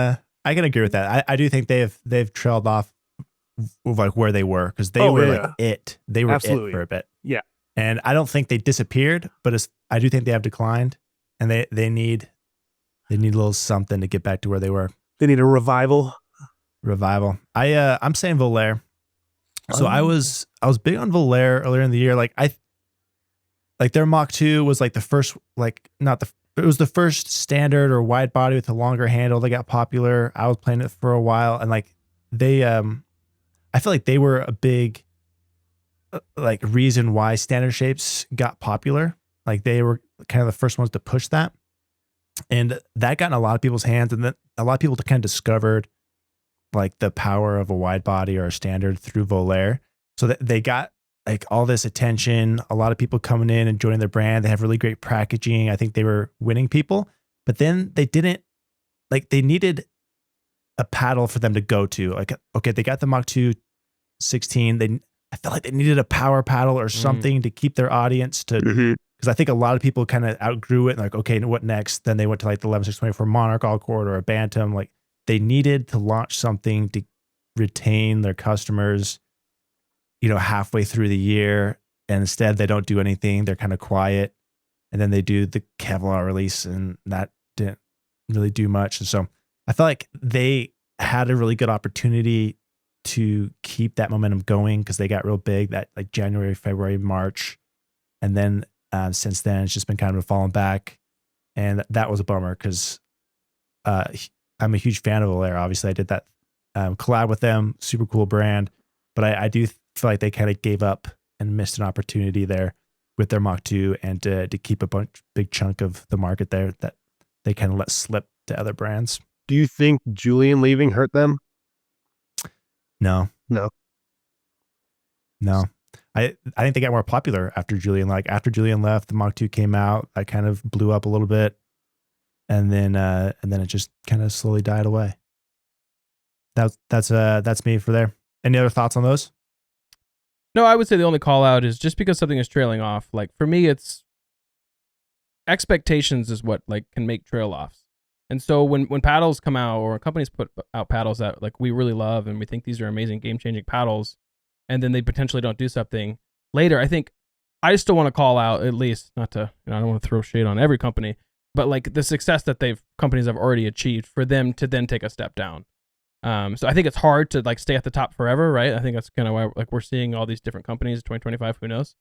agree with that. I do think they've trailed off of like where they were because they were like it. They were Absolutely. it for a bit. Yeah. And I don't think they disappeared, but I do think they have declined, and they need a little something to get back to where they were. They need a revival. I'm saying Volair. So I was big on Volair earlier in the year. Like their Mach 2 was like the first, like it was the first standard or wide body with a longer handle that got popular. I was playing it for a while, and like they I feel like they were a big like reason why standard shapes got popular. Like they were kind of the first ones to push that. And that got in a lot of people's hands, and then a lot of people kind of discovered like the power of a wide body or a standard through Volair. So that they got like all this attention, a lot of people coming in and joining their brand. They have really great packaging. I think they were winning people, but then they didn't like, they needed a paddle for them to go to. Like, okay, they got the Mach 2 16. I felt like they needed a power paddle or something to keep their audience to, because I think a lot of people kind of outgrew it and like, okay, what next? Then they went to like the 11.624 Monarch all court or a Bantam. Like they needed to launch something to retain their customers, you know, halfway through the year. And instead they don't do anything. They're kind of quiet. And then they do the Kevlar release, and that didn't really do much. And so I felt like they had a really good opportunity to keep that momentum going because they got real big that like January, February, March. And then since then, it's just been kind of falling back. And that was a bummer because I'm a huge fan of Volair. Obviously, I did that collab with them. Super cool brand. But I do feel like they kind of gave up and missed an opportunity there with their Mach 2 and to keep a big chunk of the market there that they kind of let slip to other brands. Do you think Julian leaving hurt them? No. No. I think they got more popular after Julian. Like after Julian left, the Mach 2 came out. I kind of blew up a little bit, and then it just kind of slowly died away. That's me for there. Any other thoughts on those? No, I would say the only call out is just because something is trailing off. Like for me, it's expectations is what like can make trail offs. And so when paddles come out or companies put out paddles that like we really love and we think these are amazing game-changing paddles, and then they potentially don't do something later, I think I still want to call out, at least, not to, I don't want to throw shade on every company, but like the success that companies have already achieved for them to then take a step down. So I think it's hard to like stay at the top forever, right? I think that's kind of why like we're seeing all these different companies, 2025, who knows?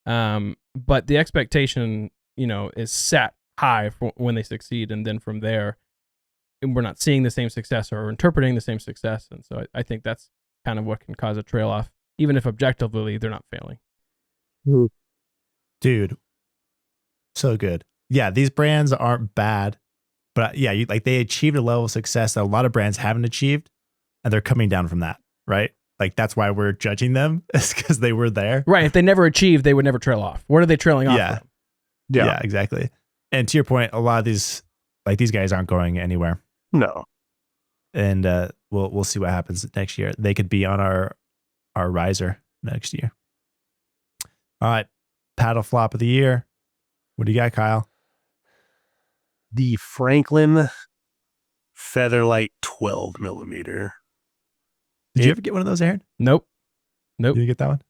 But the expectation, is set high for when they succeed, and then from there, we're not seeing the same success or interpreting the same success, and so I think that's kind of what can cause a trail off, even if objectively they're not failing. Dude, so good. Yeah, these brands aren't bad, but yeah, they achieved a level of success that a lot of brands haven't achieved, and they're coming down from that, right? Like that's why we're judging them, is because they were there. Right. If they never achieved, they would never trail off. What are they trailing off from? Yeah, exactly. And to your point, a lot of these guys aren't going anywhere. No. And we'll see what happens next year. They could be on our riser next year. All right, paddle flop of the year. What do you got, Kyle? The Franklin Featherlight 12 millimeter. Did you ever get one of those, Aaron? Nope. Did you get that one?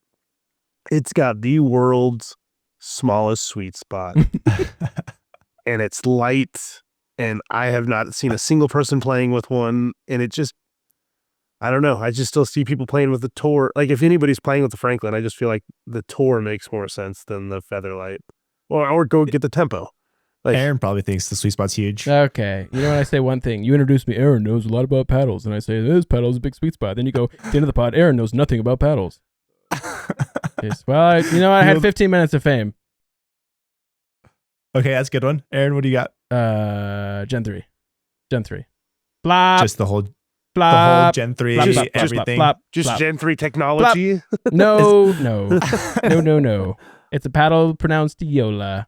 It's got the world's smallest sweet spot. And it's light, and I have not seen a single person playing with one, and it just, I don't know. I just still see people playing with the Tour. Like if anybody's playing with the Franklin, I just feel like the Tour makes more sense than the Featherlight. Or go get the Tempo. Like, Aaron probably thinks the sweet spot's huge. Okay. You know when I say one thing, you introduce me, Aaron knows a lot about paddles, and I say, this paddle is a big sweet spot. Then you go, at the end of the pod, Aaron knows nothing about paddles. Yes. Well, I had 15 minutes of fame. Okay, that's a good one. Aaron, what do you got? Gen 3. Flop. Just the whole flop. Gen 3, Flop, everything. flop, just flop. Gen 3 technology. No. No. It's a paddle pronounced Yola.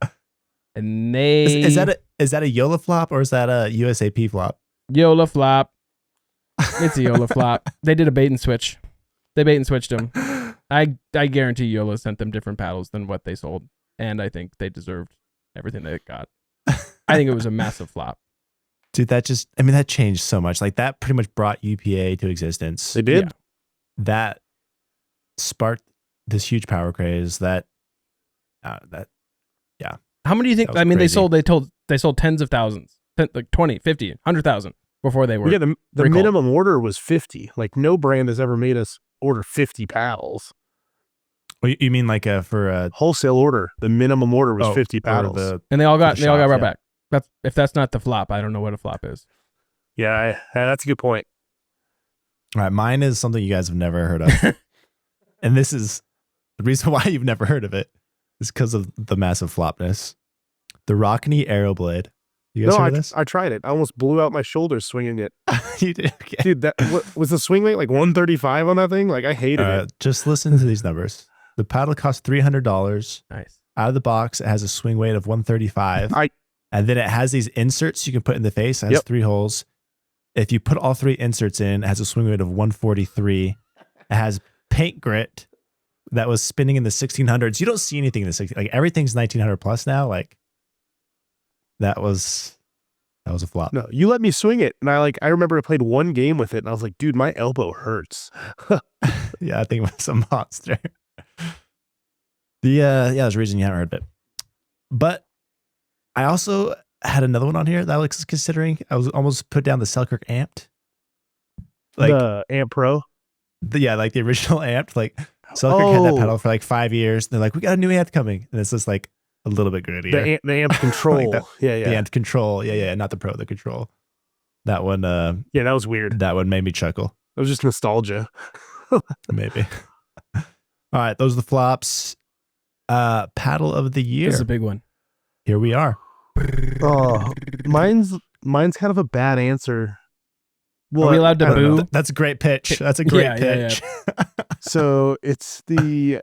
And Is that a Yola flop or is that a USAP flop? Yola flop. It's a Yola flop. They did a bait and switch. They bait and switched them. I guarantee Yola sent them different paddles than what they sold, and I think they deserved everything they got. I think it was a massive flop. Dude, that changed so much. Like that pretty much brought UPA to existence. They did. Yeah. That sparked this huge power craze that How many do you think? That was crazy. They sold tens of thousands, like 20, 50, 100,000 before they were. Yeah, the minimum order was 50. Like no brand has ever made us order 50 paddles. Well, you mean like for a Wholesale order? The minimum order was 50 paddles. And they all got shop, right back. If that's not the flop, I don't know what a flop is. Yeah, that's a good point. All right, mine is something you guys have never heard of. And this is the reason why you've never heard of it is because of the massive flopness. The Rockney Aeroblade. You guys heard of this? I tried it. I almost blew out my shoulders swinging it. You did? Okay. Dude, what was the swing weight like 135 on that thing? Like I hated it. Just listen to these numbers. The paddle costs $300. Nice. Out of the box, it has a swing weight of 135. And then it has these inserts you can put in the face. It has 3 holes. If you put all 3 inserts in, it has a swing weight of 143. It has paint grit that was spinning in the 1600s. You don't see anything in the 1600s. Like everything's 1900 plus now. Like that was a flop. No, you let me swing it. And I remember I played one game with it and I was like, dude, my elbow hurts. Yeah, I think it was a monster. There's a reason you haven't heard of it. But I also had another one on here that I was considering. I was almost put down the Selkirk Amped. Like the Amp Pro? Like the original Amped. Like Selkirk had that pedal for like 5 years. They're like, we got a new Amp coming. And it's just like a little bit grittier. The Amp Control. Like the Amp Control. Yeah. Not the Pro, the Control. That one. Yeah, that was weird. That one made me chuckle. It was just nostalgia. Maybe. All right. Those are the flops. Paddle of the year. This is a big one. Here we are. Oh, mine's kind of a bad answer. Well, are we allowed to boo? That's a great pitch. That's a great pitch. Yeah. So it's the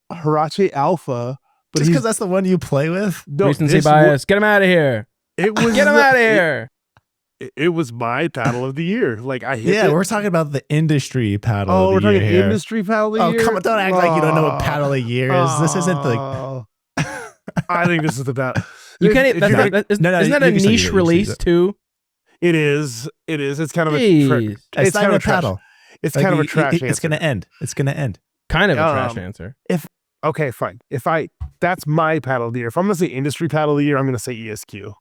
Hirachi Alpha. But just because that's the one you play with? Recency bias. Get him out of here. It was Get him out of here. It was my paddle of the year. Like I hit it. We're talking about the industry paddle Oh, of we're the year talking here. industry paddle of the year? Oh, come on. Don't act like you don't know what paddle of the year is. This isn't the... I think this is You can't. If That's you're not, gonna- isn't No, that you a can say niche you can release use it. too? It is. It is. It's kind of Jeez. It's not kind even a of trash. paddle. It's Like, kind of a trash answer. It's gonna end. It's gonna end. Kind of a trash Um, answer. Okay, fine. That's my paddle of the year. If I'm gonna say industry paddle of the year, I'm gonna say ESQ.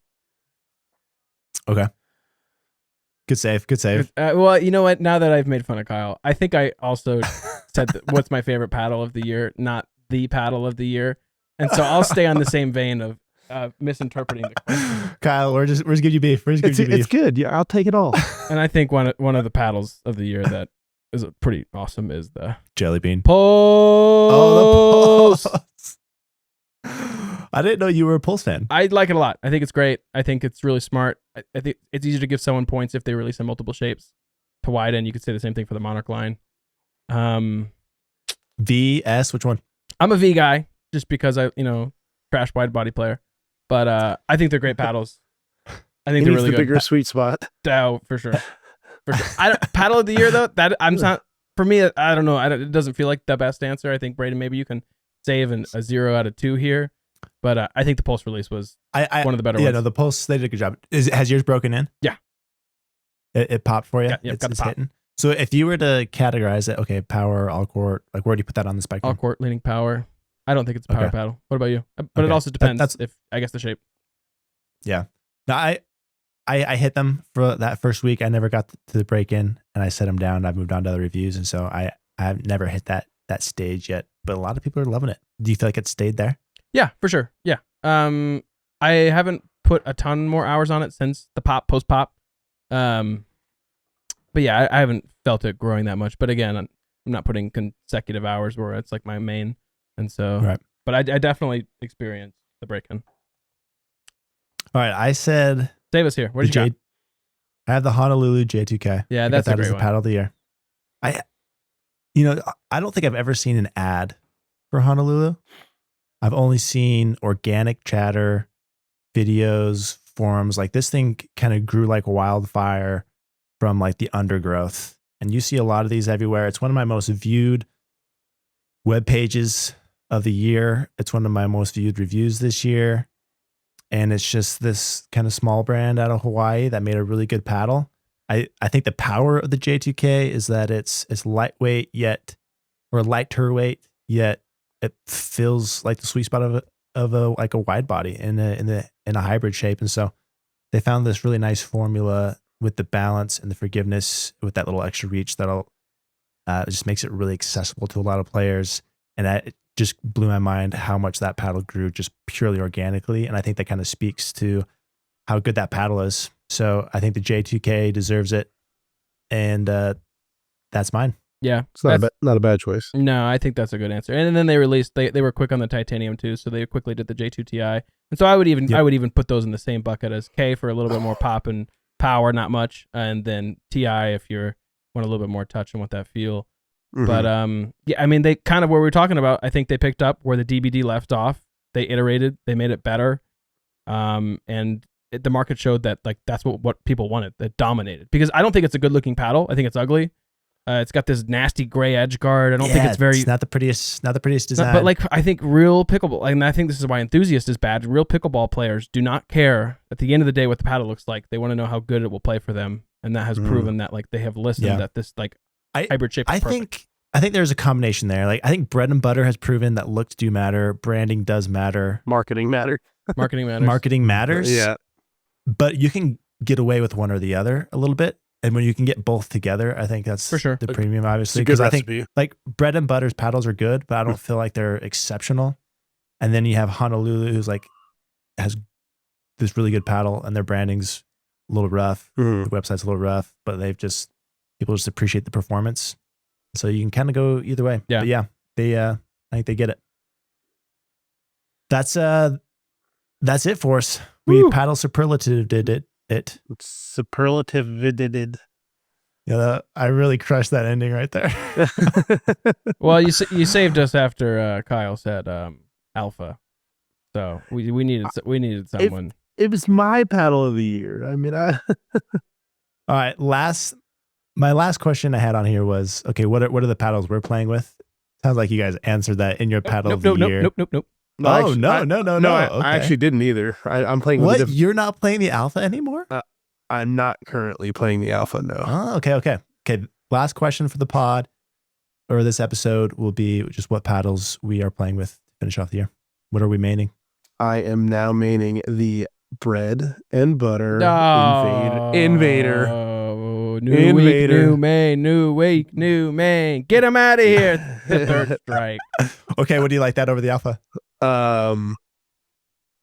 Okay. Good save. Good save. Well, you know what? Now that I've made fun of Kyle, I think I also said what's my favorite paddle of the year, not the paddle of the year. And so I'll stay on the same vein of misinterpreting the question. Kyle, we're just giving you beef. We're just giving you beef. It's good. Yeah, I'll take it all. And I think one of the paddles of the year that is pretty awesome is the Jelly bean. Pulse. Oh, the Pulse. I didn't know you were a Pulse fan. I like it a lot. I think it's great. I think it's really smart. I think it's easy to give someone points if they release in multiple shapes to widen. You could say the same thing for the Monarch line. VS, which one? I'm a V guy just because I, trash wide body player. But I think they're great paddles. I think they're really the good. bigger sweet spot. Oh, for sure. For sure. Paddle of the year though, that I'm not for me. I don't know. It doesn't feel like the best answer. I think Braydon, maybe you can save a 0 out of 2 here. But I think the Pulse release was one of the better ones. Yeah, no, the Pulse, they did a good job. Has yours broken in? Yeah. It popped for you? Yeah, it's got the pop. hitting. So if you were to categorize it, okay, power, all court, like where do you put that on the spectrum? All court leaning power. I don't think it's a power Okay. paddle. What about you? But Okay. it also depends That's- if I guess the shape. Yeah. No, I hit them for that first week. I never got to the break in, and I set them down. I've moved on to other reviews, and so I've never hit that stage yet. But a lot of people are loving it. Do you feel like it stayed there? Yeah, for sure. Yeah. I haven't put a ton more hours on it since the post pop. But yeah, I haven't felt it growing that much. But again, I'm not putting consecutive hours where it's like my main, and so. Right. But I definitely experienced the break-in. All right, I said Save us here. What did you got? I have the Honolulu J2K. Yeah, I got that's a that great as the one. paddle of the year. I don't think I've ever seen an ad for Honolulu. I've only seen organic chatter, videos, forums. Like this thing kind of grew like wildfire from like the undergrowth. And you see a lot of these everywhere. It's one of my most viewed web pages of the year. It's one of my most viewed reviews this year. And it's just this kind of small brand out of Hawaii that made a really good paddle. I think the power of the J2K is that it's lightweight yet, or lighter weight yet it feels like the sweet spot of a like a wide body in a hybrid shape. And so they found this really nice formula with the balance and the forgiveness with that little extra reach that'll it just makes it really accessible to a lot of players. And it just blew my mind how much that paddle grew just purely organically. And I think that kind of speaks to how good that paddle is. So I think the J2K deserves it. And that's mine. Yeah. It's not a bad choice. No, I think that's a good answer. And then they released, they were quick on the titanium too, so they quickly did the J2 Ti. And so I would even put those in the same bucket as K for a little bit more pop and power, not much, and then Ti if you're want a little bit more touch and want that feel. Mhm. But yeah, I mean, they kind of where we were talking about. I think they picked up where the DBD left off. They iterated, they made it better, and the market showed that like that's what people wanted. That dominated because I don't think it's a good looking paddle. I think it's ugly. It's got this nasty gray edge guard. I don't think it's very. It's not the prettiest design. But like I think real pickleball, and I think this is why enthusiast is bad. Real pickleball players do not care at the end of the day what the paddle looks like. They want to know how good it will play for them, and that has proven that like they have listened that this like hybrid shape. Is perfect. I think there's a combination there. Like I think bread and butter has proven that looks do matter, branding does matter, Marketing matter. Marketing matters. marketing matters. Yeah. But you can get away with one or the other a little bit. And when you can get both together, I think that's For sure. the premium, obviously. It's a good Because I think recipe. like bread and butter's paddles are good, but I don't feel like they're exceptional. And then you have Honolulu, who's like has this really good paddle, and their branding's a little rough. Mhm. The website's a little rough, but people just appreciate the performance. So you can kind of go either way. Yeah. But yeah, I think they get it. That's it for us. We Woo. paddle superlative did it. Superlative. Yeah, I really crushed that ending right there. Well, you saved us after Kyle said alpha, so we needed someone. It was my paddle of the year. I mean, All right, my last question I had on here was, okay, what are the paddles we're playing with? Sounds like you guys answered that in your paddle of the year. Nope. No, Oh, actually- no. I Okay. actually didn't either. I'm playing with What? You're not playing the alpha anymore? I'm not currently playing the alpha. No. Oh, okay. Last question for the pod or this episode will be just what paddles we are playing with to finish off the year. What are we maining? I am now maining the bread and butter Invader. New week, Invader. new week, new main. Get him out of here. The third strike. Okay, what do you like that over the alpha?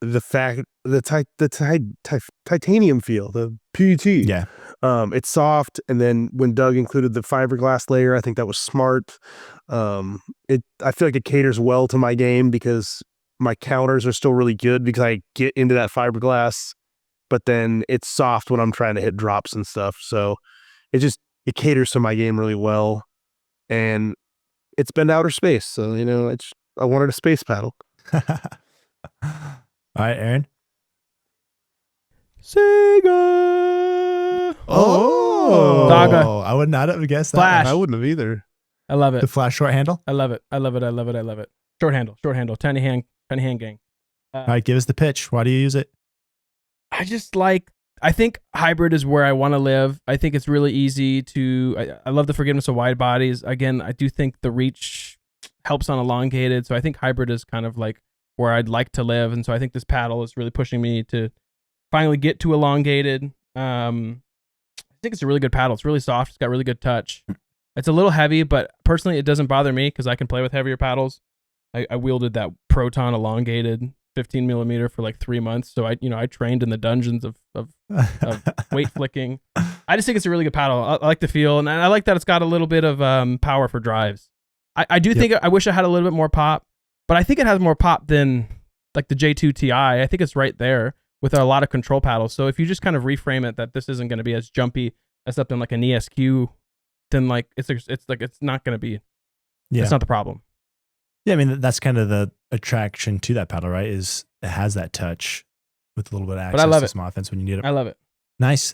The fact the titanium feel, the PET. Yeah. It's soft, and then when Doug included the fiberglass layer, I think that was smart. I feel like it caters well to my game because my counters are still really good because I get into that fiberglass, but then it's soft when I'm trying to hit drops and stuff. So it caters to my game really well, and it's been outer space. So I wanted a space paddle. All right, Aaron. Sega. Oh, Saga. I would not have guessed that. Flash. I wouldn't have either. I love The it. flash short handle. I love it. Short handle. Tiny hand gang. All right, give us the pitch. Why do you use it? I think hybrid is where I want to live. I think it's really easy I love the forgiveness of wide bodies. Again, I do think the reach helps on elongated. So I think hybrid is kind of like where I'd like to live. And so I think this paddle is really pushing me to finally get to elongated. I think it's a really good paddle. It's really soft. It's got really good touch. It's a little heavy, but personally it doesn't bother me because I can play with heavier paddles. I wielded that Proton elongated 15 millimeter for like 3 months. So I trained in the dungeons of weight flicking. I just think it's a really good paddle. I like the feel, and I like that it's got a little bit of power for drives. I do think I wish I had a little bit more pop, but I think it has more pop than like the J2 Ti. I think it's right there with a lot of control paddles. So if you just kind of reframe it that this isn't going to be as jumpy as something like an ESQ, then like it's not going to be. Yeah, it's not the problem. Yeah, I mean that's kind of the attraction to that paddle, right? Is it has that touch with a little bit of access I love to it. some offense when you need it. I love it. Nice.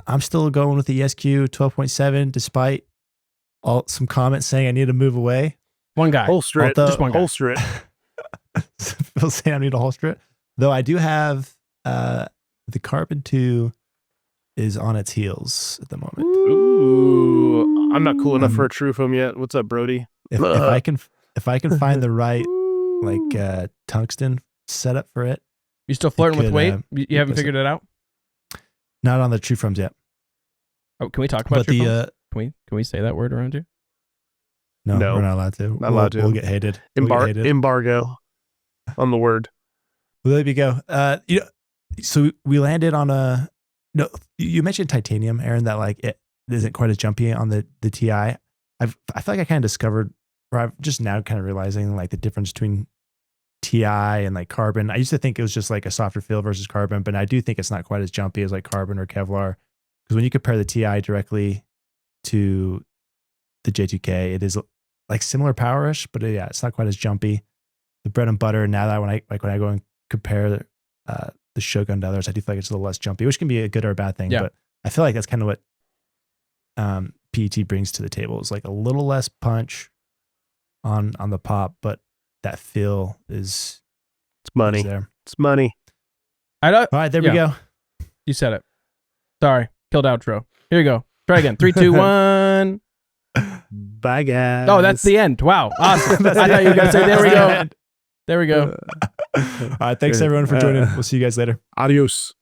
I'm still going with the ESQ 12.7 despite some comments saying I need to move away. One guy. Holster it. Just one guy. Holster it. People saying I need to holster it. Though I do have the Carbon 2 is on its heels at the moment. Ooh, I'm not cool enough for a true foam yet. What's up, Brody? If I can find the right like tungsten setup for it. You still flirting with could, weight? You haven't listen. figured it out? Not on the true foams yet. Oh, can we talk about But the Can we say that word around here? no, No. we're not allowed to. Not allowed to. We'll get hated. Embargo on the word. Well, there we go. So we landed on a no. You mentioned titanium, Aaron. That like it isn't quite as jumpy on the Ti. I feel like I kind of discovered, or I'm just now kind of realizing like the difference between Ti and like carbon. I used to think it was just like a softer feel versus carbon, but I do think it's not quite as jumpy as like carbon or Kevlar. Because when you compare the Ti directly to the J2K, it is like similar powerish, but yeah, it's not quite as jumpy. The bread and butter. Now that when I go and compare the Shogun to others, I do feel like it's a little less jumpy, which can be a good or a bad thing. Yeah. But I feel like that's kind of what PET brings to the table. Is like a little less punch on the pop, but that feel is Money. there. It's money. I don't. All right, there we go. You said it. Sorry. Killed outro. Here you go. Try again. 3, 2, 1. Bye, guys. Oh, that's the end. Wow. Awesome. I thought you were going to say, there we go. There we go. All right, thanks everyone for joining. We'll see you guys later. Adios.